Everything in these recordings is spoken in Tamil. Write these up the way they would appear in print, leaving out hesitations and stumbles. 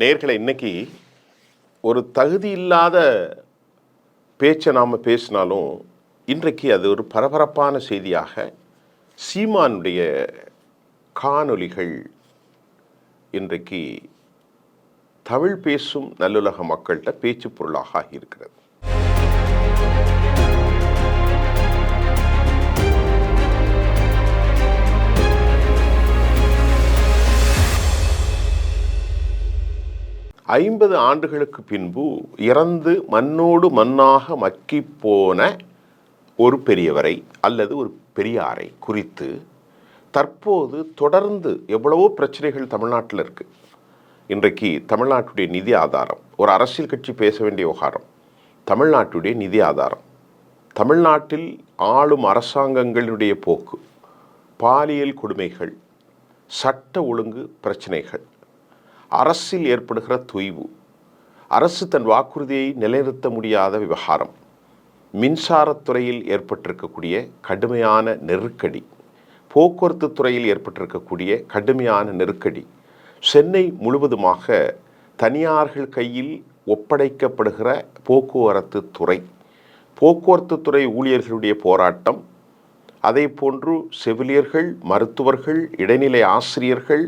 நேயர்களே, இன்னைக்கு ஒரு தகுதி இல்லாத பேச்சை நாம் பேசினாலும் இன்றைக்கு அது ஒரு பரபரப்பான செய்தியாக சீமானுடைய காணொளிகள் இன்றைக்கு தமிழ் பேசும் நல்லுலக மக்கள்கிட்ட பேச்சு பொருளாக ஆகியிருக்கிறது. ஐம்பது ஆண்டுகளுக்கு பின்பு இறந்து மண்ணோடு மண்ணாக மக்கி போன ஒரு பெரியவரை அல்லது ஒரு பெரியாரை குறித்து தற்போது தொடர்ந்து எவ்வளவோ பிரச்சனைகள் தமிழ்நாட்டில் இருக்குது. இன்றைக்கு தமிழ்நாட்டுடைய நிதி ஆதாரம், ஒரு அரசியல் கட்சி பேச வேண்டிய விவகாரம், தமிழ்நாட்டுடைய நிதி ஆதாரம், தமிழ்நாட்டில் ஆளும் அரசாங்கங்களுடைய போக்கு, பாலியல் கொடுமைகள், சட்ட ஒழுங்கு பிரச்சனைகள், அரசில் ஏற்படுகிற தொய்வு, அரசு தன் வாக்குறுதியை நிலைநிறுத்த முடியாத விவகாரம், மின்சாரத்துறையில் ஏற்பட்டிருக்கக்கூடிய கடுமையான நெருக்கடி, போக்குவரத்து துறையில் ஏற்பட்டிருக்கக்கூடிய கடுமையான நெருக்கடி, சென்னை முழுவதுமாக தனியார்கள் கையில் ஒப்படைக்கப்படுகிற போக்குவரத்து துறை, போக்குவரத்து துறை ஊழியர்களுடைய போராட்டம், அதே போன்று செவிலியர்கள், மருத்துவர்கள், இடைநிலை ஆசிரியர்கள்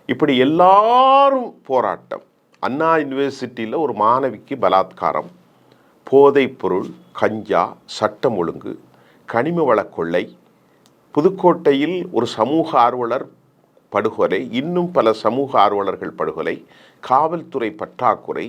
இப்படி எல்லாரும் போராட்டம். அண்ணா யூனிவர்சிட்டியில் ஒரு மாணவிக்கு பலாத்காரம், போதைப்பொருள், கஞ்சா, சட்டம் ஒழுங்கு, கனிம வள கொள்ளை, புதுக்கோட்டையில் ஒரு சமூக ஆர்வலர் படுகொலை, இன்னும் பல சமூக ஆர்வலர்கள் படுகொலை, காவல்துறை பற்றாக்குறை,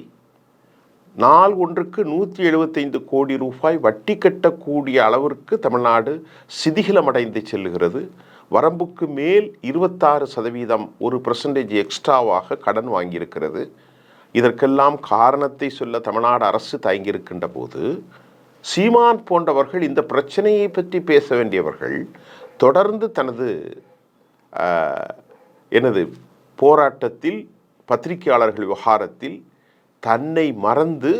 நாள் ஒன்றுக்கு 175 கோடி ரூபாய் வட்டி கட்டக்கூடிய அளவிற்கு தமிழ்நாடு சிதிகிலமடைந்து செல்லுகிறது. வரம்புக்கு மேல் 26% 1% எக்ஸ்ட்ராவாக கடன் வாங்கியிருக்கிறது. இதற்கெல்லாம் காரணத்தை சொல்ல தமிழ்நாடு அரசு தயங்கியிருக்கின்ற போது சீமான் போன்றவர்கள் இந்த பிரச்சனையை பற்றி பேச வேண்டியவர்கள் தொடர்ந்து தனது போராட்டத்தில், பத்திரிகையாளர்கள் விவகாரத்தில் தன்னை மறந்து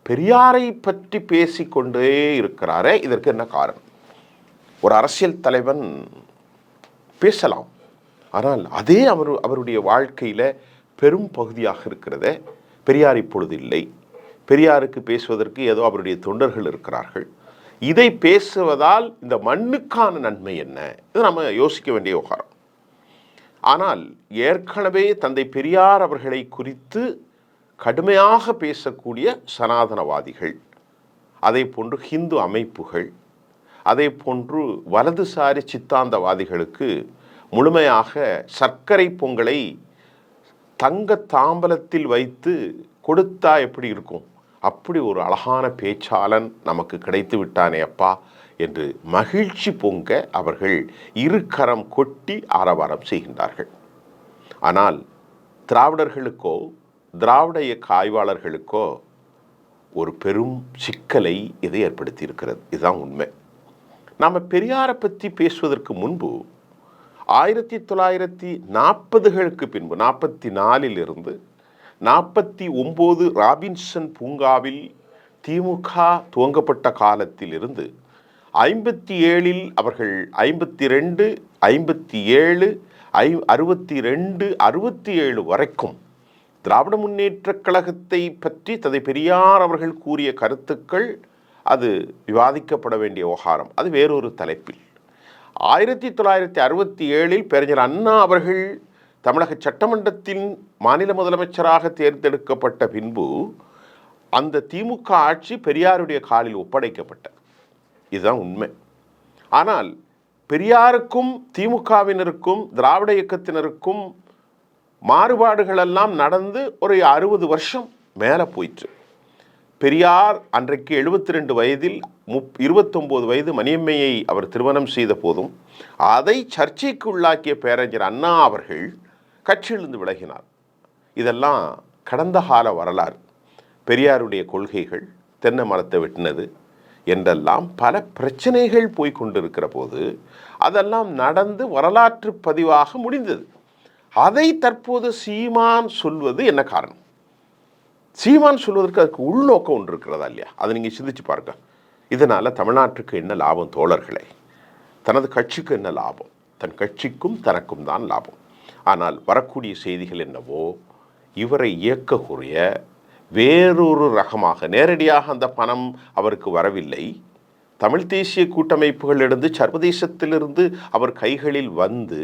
பெரியாரை பற்றி பேசிக்கொண்டே இருக்கிறாரே. இதற்கு என்ன காரணம்? ஒரு அரசியல் தலைவன் பேசலாம், ஆனால் அதே அவருடைய வாழ்க்கையில் பெரும் பகுதியாக இருக்கிறத. பெரியார் இப்பொழுது இல்லை, பெரியாருக்கு பேசுவதற்கு ஏதோ அவருடைய தொண்டர்கள் இருக்கிறார்கள். இதை பேசுவதால் இந்த மண்ணுக்கான நன்மை என்ன? இது நம்ம யோசிக்க வேண்டிய விவகாரம். ஆனால் ஏற்கனவே தந்தை பெரியார் அவர்களை குறித்து கடுமையாக பேசக்கூடிய சனாதனவாதிகள், அதே போன்று ஹிந்து அமைப்புகள், அதே போன்று வலதுசாரி சித்தாந்தவாதிகளுக்கு முழுமையாக சர்க்கரை பொங்கலை தங்க தாம்பலத்தில் வைத்து கொடுத்தா எப்படி இருக்கும், அப்படி ஒரு அழகான பேச்சாளன் நமக்கு கிடைத்து விட்டானே அப்பா என்று மகிழ்ச்சி பொங்க அவர்கள் இருக்கரம் கொட்டி ஆரவாரம் செய்கின்றார்கள். ஆனால் திராவிடர்களுக்கோ திராவிட இயக்க ஆய்வாளர்களுக்கோ ஒரு பெரும் சிக்கலை இது ஏற்படுத்தி இருக்கிறது. இதுதான் உண்மை. நாம் பெரியாரை பற்றி பேசுவதற்கு முன்பு 1940களுக்கு பின்பு 44 49 ராபின்சன் பூங்காவில் திமுக துவங்கப்பட்ட காலத்திலிருந்து 57 அவர்கள் 52, 57, 62, 67 வரைக்கும் திராவிட முன்னேற்றக் கழகத்தை பற்றி தந்தை பெரியார் அவர்கள் கூறிய கருத்துக்கள் அது விவாதிக்கப்பட வேண்டிய விவகாரம். அது வேறொரு தலைப்பில். 1967 பேரறிஞர் அண்ணா அவர்கள் தமிழக சட்டமன்றத்தின் மாநில முதலமைச்சராக தேர்ந்தெடுக்கப்பட்ட பின்பு அந்த திமுக ஆட்சி பெரியாருடைய காலில் ஒப்படைக்கப்பட்டது. இதுதான் உண்மை. ஆனால் பெரியாருக்கும் திமுகவினருக்கும் திராவிட இயக்கத்தினருக்கும் மாறுபாடுகளெல்லாம் நடந்து ஒரு 60 வருஷம் மேலே போயிற்று. பெரியார் அன்றைக்கு 72 வயதில் 29 வயது மணியம்மையை அவர் திருமணம் செய்த போதும் அதை சர்ச்சைக்கு உள்ளாக்கிய பேரறிஞர் அண்ணா அவர்கள் கட்சியிலிருந்து விலகினார். இதெல்லாம் கடந்த கால வரலாறு. பெரியாருடைய கொள்கைகள், தென்னை மரத்தை வெட்டினது என்றெல்லாம் பல பிரச்சனைகள் போய்கொண்டிருக்கிற போது அதெல்லாம் நடந்து வரலாற்று பதிவாக முடிந்தது. அதை தற்போது சீமான் சொல்வது என்ன காரணம்? சீமான் சொல்வதற்கு அதுக்கு உள்நோக்கம் ஒன்று இருக்கிறதா இல்லையா? அதை நீங்கள் சிந்திச்சு பாருங்க. இதனால் தமிழ்நாட்டுக்கு என்ன லாபம் தோழர்களே? தனது கட்சிக்கு என்ன லாபம்? தன் கட்சிக்கும் தனக்கும் தான் லாபம். ஆனால் வரக்கூடிய செய்திகள் என்னவோ இவரை இயக்கக்கூடிய வேறொரு ரகமாக நேரடியாக அந்த பணம் அவருக்கு வரவில்லை. தமிழ் தேசிய கூட்டமைப்புகளிலிருந்து சர்வதேசத்திலிருந்து அவர் கைகளில் வந்து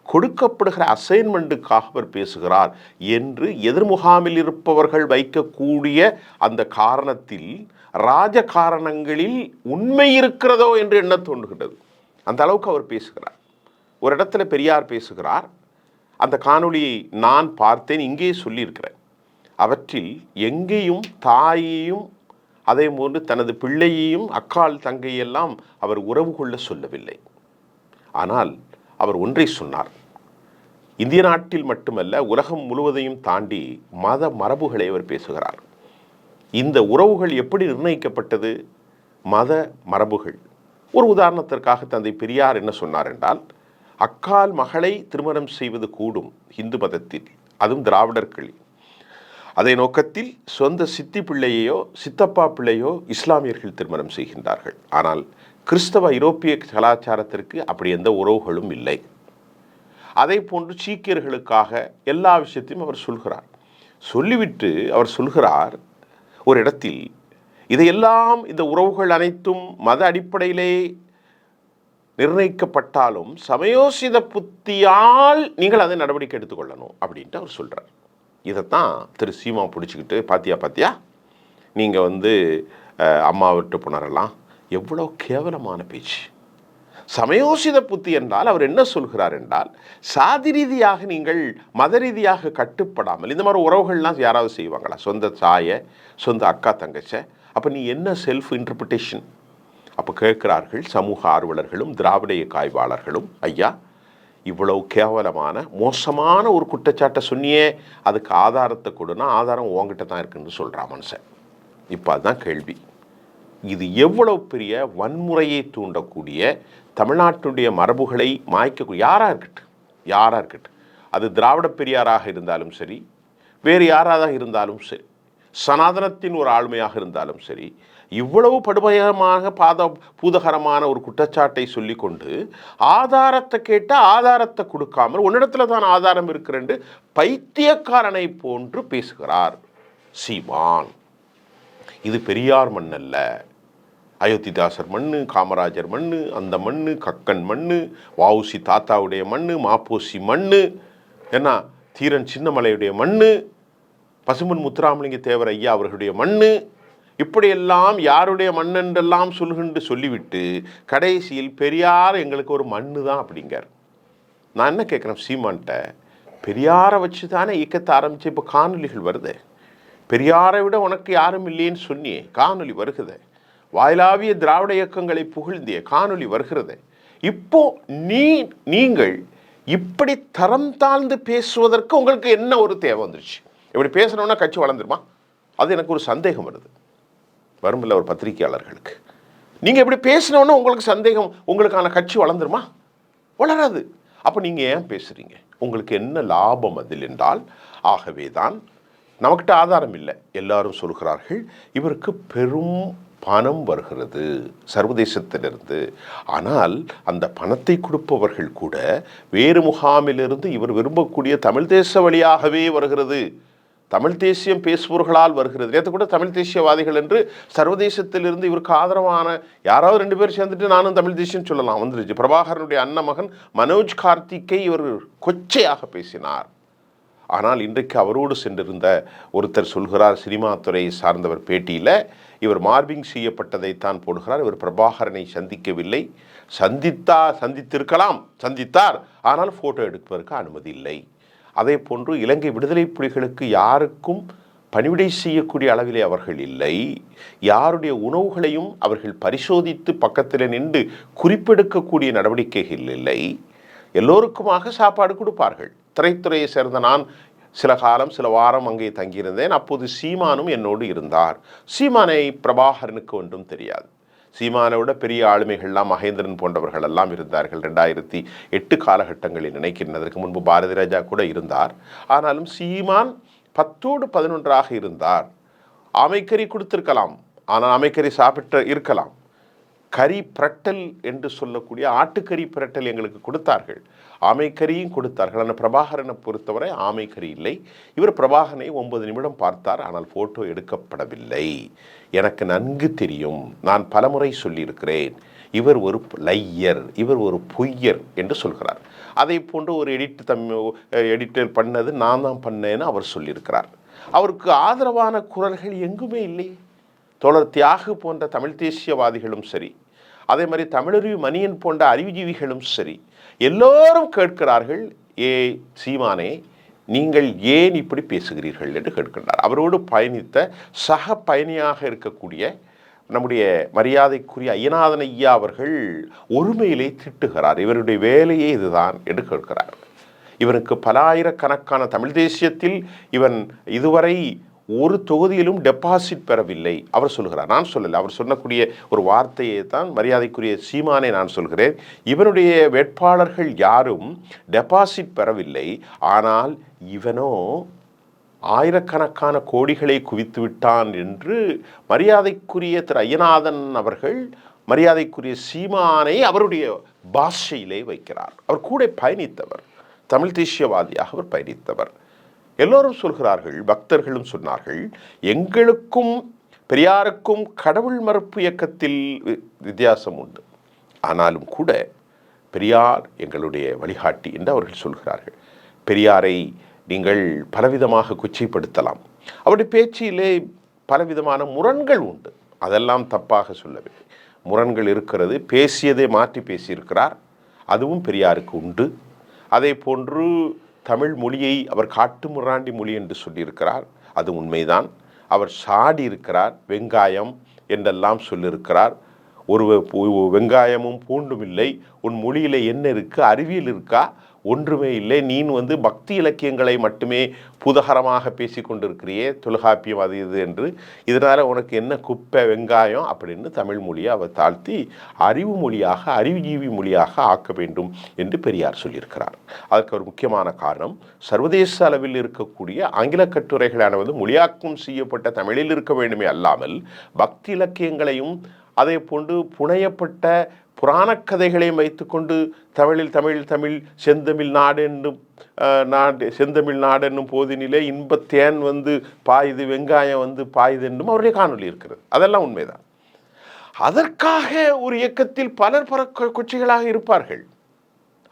கொடுக்கப்படுகிற அசைன்மெண்ட்டுக்காக அவர் பேசுகிறார் என்று எதிர்முகாமில் இருப்பவர்கள் வைக்கக்கூடிய அந்த காரணத்தில் ராஜ காரணங்களில் உண்மை இருக்கிறதோ என்று எண்ண தோன்றுகிறது. அந்த அளவுக்கு அவர் பேசுகிறார். ஒரு இடத்துல பெரியார் பேசுகிறார். அந்த காணொளியை நான் பார்த்தேன், இங்கே சொல்லியிருக்கிறேன். அவற்றில் எங்கேயும் தாயையும் அதே போன்று தனது பிள்ளையையும் அக்கால் தங்கையெல்லாம் அவர் உறவு கொள்ள சொல்லவில்லை. ஆனால் அவர் ஒன்றை சொன்னார். இந்திய நாட்டில் மட்டுமல்ல, உலகம் முழுவதையும் தாண்டி மத மரபுகளை அவர் பேசுகிறார். இந்த உறவுகள் எப்படி நிர்ணயிக்கப்பட்டது? மத மரபுகள். ஒரு உதாரணத்திற்காக தந்தை பெரியார் என்ன சொன்னார் என்றால், அக்கால் மகளை திருமணம் செய்வது கூடும் இந்து மதத்தில், அதுவும் திராவிடர்களில். அதே நோக்கத்தில் சொந்த சித்தி பிள்ளையோ சித்தப்பா பிள்ளையோ இஸ்லாமியர்கள் திருமணம் செய்கின்றார்கள். ஆனால் கிறிஸ்தவ ஐரோப்பிய கலாச்சாரத்திற்கு அப்படி எந்த உறவுகளும் இல்லை. அதே போன்று சீக்கியர்களுக்காக எல்லா விஷயத்தையும் அவர் சொல்கிறார். சொல்லிவிட்டு அவர் சொல்கிறார் ஒரு இடத்தில், இதையெல்லாம் இந்த உறவுகள் அனைத்தும் மத அடிப்படையிலே நிர்ணயிக்கப்பட்டாலும் சமயோசித புத்தியால் நீங்கள் அதை நடவடிக்கை எடுத்துக்கொள்ளணும் அப்படின்ட்டு அவர் சொல்கிறார். இதைத்தான் திரு சீமா பிடிச்சிக்கிட்டு, பாத்தியா நீங்கள் அம்மா விட்டு புணரலாம், எவ்வளோ கேவலமான பேச்சு. சமயோசித புத்தி என்றால் அவர் என்ன சொல்கிறார் என்றால், சாதி ரீதியாக நீங்கள் மத ரீதியாக கட்டுப்படாமல் இந்த மாதிரி உறவுகள்லாம் யாராவது செய்வாங்களா? சொந்த தாயை, சொந்த அக்கா தங்கச்சை. அப்போ நீ என்ன செல்ஃப் இன்டர்பிரிட்டேஷன்? அப்போ கேட்கிறார்கள் சமூக ஆர்வலர்களும் திராவிட ஆய்வாளர்களும், ஐயா இவ்வளவு கேவலமான மோசமான ஒரு குற்றச்சாட்டை சொன்னியே, அதுக்கு ஆதாரத்தை கொடுனா ஆதாரம் உங்ககிட்ட தான் இருக்குன்னு சொல்கிறான் மனுஷன். இப்போ அதுதான் கேள்வி. இது எவ்வளவு பெரிய வன்முறையை தூண்டக்கூடிய, தமிழ்நாட்டுடைய மரபுகளை மாய்க்கக்கூடிய யாராக இருக்கட்டும், அது திராவிட பெரியாராக இருந்தாலும் சரி, வேறு யாராக இருந்தாலும் சரி, சனாதனத்தின் ஒரு ஆளுமையாக இருந்தாலும் சரி, இவ்வளவு படுபயமாக பூதகரமான ஒரு குற்றச்சாட்டை சொல்லி கொண்டு ஆதாரத்தை கேட்டால் ஆதாரத்தை கொடுக்காமல் உன்னிடத்துல தான் ஆதாரம் இருக்கிறென்று பைத்தியக்காரனை போன்று பேசுகிறார் சீமான். இது பெரியார் மண் அல்ல, அயோத்திதாசர் மண்ணு, காமராஜர் மண்ணு, அந்த மண்ணு, கக்கன் மண்ணு, வஉசி தாத்தாவுடைய மண்ணு, மாப்போசி மண்ணு, என்ன தீரன் சின்னமலையுடைய மண்ணு, பசும்பொன் முத்துராமலிங்க தேவர் ஐயா அவர்களுடைய மண்ணு. இப்படியெல்லாம் யாருடைய மண்ணென்றெல்லாம் சொல்லிவிட்டு கடைசியில் பெரியார் எங்களுக்கு ஒரு மண்ணு தான் அப்படிங்கிறார். நான் என்ன கேட்குறேன் சீமான்ட்ட, பெரியாரை வச்சு தானே இயக்கத்தை ஆரம்பித்து இப்போ காணொலிகள் வருது. பெரியாரை விட உனக்கு யாரும் இல்லைன்னு சொன்னியே, காணொலி வருகிறது. வாயிலாவிய திராவிட இயக்கங்களை புகழ்ந்திய காணொலி வருகிறது. இப்போ நீங்கள் இப்படி தரம் தாழ்ந்து பேசுவதற்கு உங்களுக்கு என்ன ஒரு தேவை வந்துருச்சு? இப்படி பேசணும்னா கட்சி வளர்ந்துருமா? அது எனக்கு ஒரு சந்தேகம் வருது. வரும்ல ஒரு பத்திரிகையாளர்களுக்கு, நீங்கள் எப்படி பேசினோன்னா உங்களுக்கு சந்தேகம், உங்களுக்கான கட்சி வளர்ந்துருமா? வளராது. அப்போ நீங்கள் ஏன் பேசுகிறீங்க? உங்களுக்கு என்ன லாபம் அதில் என்றால், ஆகவே தான் நமக்கிட்ட ஆதாரம் இல்லை. எல்லாரும் சொல்கிறார்கள் இவருக்கு பெரும் பணம் வருகிறது சர்வதேசத்திலிருந்து. ஆனால் அந்த பணத்தை கொடுப்பவர்கள் கூட வேறு முகாமிலிருந்து இவர் விரும்பக்கூடிய தமிழ் தேச வழியாகவே வருகிறது, தமிழ் தேசியம் பேசுபவர்களால் வருகிறது. நேற்று கூட தமிழ் தேசியவாதிகள் என்று சர்வதேசத்திலிருந்து இவருக்கு ஆதரவான யாராவது 2 பேர் சேர்ந்துட்டு நானும் தமிழ் தேசியம் சொல்லலாம் வந்துருச்சு. பிரபாகரனுடைய அண்ணமகன் மனோஜ் கார்த்திக்கை இவர் கொச்சையாக பேசினார். ஆனால் இன்றைக்கு அவரோடு சென்றிருந்த ஒருத்தர் சொல்கிறார், சினிமா துறையை சார்ந்தவர் பேட்டியில், இவர் மார்பிங் செய்யப்பட்டதைத்தான் போடுகிறார், இவர் பிரபாகரனை சந்திக்கவில்லை, சந்தித்தார், ஆனால் ஃபோட்டோ எடுப்பதற்கு அனுமதி இல்லை. அதே போன்று இலங்கை விடுதலை புலிகளுக்கு யாருக்கும் பணிவிடை செய்யக்கூடிய அளவிலே அவர்கள் இல்லை. யாருடைய உணவுகளையும் அவர்கள் பரிசோதித்து பக்கத்தில் நின்று குறிப்பெடுக்கக்கூடிய நடவடிக்கைகள் இல்லை. எல்லோருக்குமாக சாப்பாடு கொடுப்பார்கள். திரைத்துறையை சேர்ந்த நான் சில வாரம் அங்கே தங்கியிருந்தேன். அப்போது சீமானும் என்னோடு இருந்தார். சீமானை பிரபாகரனுக்கு ஒன்றும் தெரியாது. சீமானை விட பெரிய ஆளுமைகள்லாம் மகேந்திரன் போன்றவர்கள் எல்லாம் இருந்தார்கள். 2008 காலகட்டங்களில் நினைக்கிறேன். அதற்கு முன்பு பாரதி ராஜா கூட இருந்தார். ஆனாலும் சீமான் 10ஓடு 11ஆக இருந்தார். அமைக்கறி கொடுத்திருக்கலாம், ஆனால் அமைக்கறி சாப்பிட்டு இருக்கலாம். கறி பிரட்டல் என்று சொல்லக்கூடிய ஆட்டுக்கறி பிரட்டல் எங்களுக்கு கொடுத்தார்கள், ஆமைக்கறியும் கொடுத்தார்கள். ஆனால் பிரபாகரனை பொறுத்தவரை ஆமைக்கறி இல்லை. இவர் பிரபாகரனை 9 நிமிடம் பார்த்தார், ஆனால் ஃபோட்டோ எடுக்கப்படவில்லை. எனக்கு நன்கு தெரியும், நான் பலமுறை சொல்லியிருக்கிறேன், இவர் ஒரு லையர், இவர் ஒரு பொய்யர் என்று சொல்கிறார். அதை போன்று ஒரு எடிட்டர் பண்ணது நான் தான் பண்ணேன்னு அவர் சொல்லியிருக்கிறார். அவருக்கு ஆதரவான குரல்கள் எங்குமே இல்லை. தோழர் தியாகு போன்ற தமிழ் தேசியவாதிகளும் சரி, அதே மாதிரி தமிழறிவு மணியன் போன்ற அறிவுஜீவிகளும் சரி, எல்லோரும் கேட்கிறார்கள், ஏ சீமானே நீங்கள் ஏன் இப்படி பேசுகிறீர்கள் என்று கேட்கின்றார். அவரோடு பயணித்த சக பயணியாக இருக்கக்கூடிய நம்முடைய மரியாதைக்குரிய ஐயநாதன் ஐயா அவர்கள் ஒருமையிலே திட்டுகிறார். இவருடைய வேலையே இதுதான் என்று கேட்கிறார். இவனுக்கு பல ஆயிரக்கணக்கான தமிழ் தேசியத்தில் இவன் இதுவரை ஒரு தொகுதியிலும் டெபாசிட் பெறவில்லை அவர் சொல்கிறார். நான் சொல்லலை, அவர் சொல்லக்கூடிய ஒரு வார்த்தையை தான் மரியாதைக்குரிய சீமானை நான் சொல்கிறேன். இவனுடைய வேட்பாளர்கள் யாரும் டெபாசிட் பெறவில்லை, ஆனால் இவனோ ஆயிரக்கணக்கான கோடிகளை குவித்து விட்டான் என்று மரியாதைக்குரிய திரு ஐயநாதன் அவர்கள் மரியாதைக்குரிய சீமானை அவருடைய பாஷையிலே வைக்கிறார். அவர் கூட பயணித்தவர், தமிழ் தேசியவாதியாக அவர் பயணித்தவர். எல்லோரும் சொல்கிறார்கள், பக்தர்களும் சொன்னார்கள், எங்களுக்கும் பெரியாருக்கும் கடவுள் மறுப்பு இயக்கத்தில் வித்தியாசம் உண்டு, ஆனாலும் கூட பெரியார் எங்களுடைய வழிகாட்டி என்று அவர்கள் சொல்கிறார்கள். பெரியாரை நீங்கள் பலவிதமாக கொச்சைப்படுத்தலாம், அவருடைய பேச்சிலே பலவிதமான முரண்கள் உண்டு, அதெல்லாம் தப்பாக சொல்லவில்லை. முரண்கள் இருக்கிறது, பேசியதை மாற்றி பேசியிருக்கிறார், அதுவும் பெரியாருக்கு உண்டு. அதே போன்று தமிழ் மொழியை அவர் காட்டு முராண்டி மொழி என்று சொல்லியிருக்கிறார், அது உண்மைதான். அவர் சாடி இருக்கிறார், வெங்காயம் என்றெல்லாம் சொல்லியிருக்கிறார். ஒரு வெங்காயமும் பூண்டும் இல்லை, உன் மொழியில் என்ன இருக்குது, அறிவியல் இருக்கா, ஒன்றுமே இல்லை, நீ பக்தி இலக்கியங்களை மட்டுமே புதகரமாக பேசி கொண்டிருக்கிறியே, தொல்காப்பியம் அது இது என்று, இதனால் உனக்கு என்ன குப்பை வெங்காயம் அப்படின்னு தமிழ் மொழியை அவர் தாழ்த்தி அறிவு மொழியாக, அறிவுஜீவி மொழியாக ஆக்க வேண்டும் என்று பெரியார் சொல்லியிருக்கிறார். அதற்கு ஒரு முக்கியமான காரணம், சர்வதேச அளவில் இருக்கக்கூடிய ஆங்கில கட்டுரைகளானது மொழியாக்கம் செய்யப்பட்ட தமிழில் இருக்க வேண்டுமே அல்லாமல் பக்தி இலக்கியங்களையும் அதே போன்று புனையப்பட்ட புராணக்கதைகளையும் வைத்துக்கொண்டு தமிழ் செந்தமிழ் செந்தமிழ் நாடு என்னும் போதினிலே இன்பத்தேன் பாயுது, வெங்காயம் பாயுது என்றும் அவருடைய காணொலி இருக்கிறது. அதெல்லாம் உண்மைதான். அதற்காக ஒரு இயக்கத்தில் பலர் பல கொச்சைகளாக இருப்பார்கள்.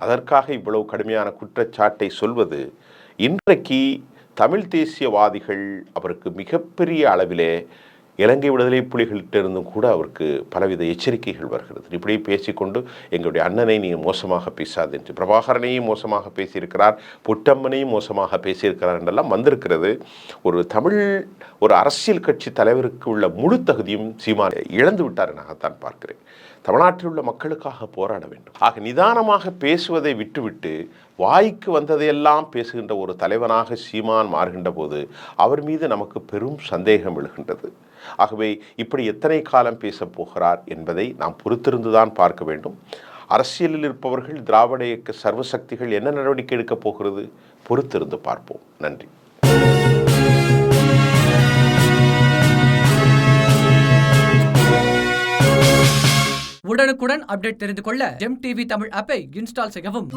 அதற்காக இவ்வளவு கடுமையான குற்றச்சாட்டை சொல்வது, இன்றைக்கு தமிழ் தேசியவாதிகள் அவருக்கு மிகப்பெரிய அளவிலே இலங்கை விடுதலை புலிகளிட்டிருந்தும் கூட அவருக்கு பலவித எச்சரிக்கைகள் வருகிறது. இப்படி பேசிக்கொண்டு எங்களுடைய அண்ணனை நீ மோசமாக பேசாது என்று, பிரபாகரனையும் மோசமாக பேசியிருக்கிறார், புட்டம்மனையும் மோசமாக பேசியிருக்கிறார் என்றெல்லாம் வந்திருக்கிறது. ஒரு அரசியல் கட்சி தலைவருக்கு உள்ள முழு தகுதியும் சீமான் இழந்து விட்டார் நாகத்தான் பார்க்கிறேன். தமிழ்நாட்டில் உள்ள மக்களுக்காக போராட வேண்டும். ஆக நிதானமாக பேசுவதை விட்டுவிட்டு வாய்க்கு வந்ததையெல்லாம் பேசுகின்ற ஒரு தலைவனாக சீமான் மாறுகின்ற போது அவர் மீது நமக்கு பெரும் சந்தேகம் எழுகின்றது. ஆகவே இப்படி எத்தனை காலம் பேசப் போகிறார் என்பதை நாம் பொறுத்திருந்துதான் பார்க்க வேண்டும். அரசியலில் இருப்பவர்கள், திராவிட இயக்க சர்வசக்திகள் என்ன நடவடிக்கை எடுக்கப் போகிறது, பொறுத்திருந்து பார்ப்போம். நன்றி. உடனுக்குடன் அப்டேட் தெரிந்து கொள்ள ஜெம் டிவி தமிழ் ஆப்பை இன்ஸ்டால் செய்யவும்.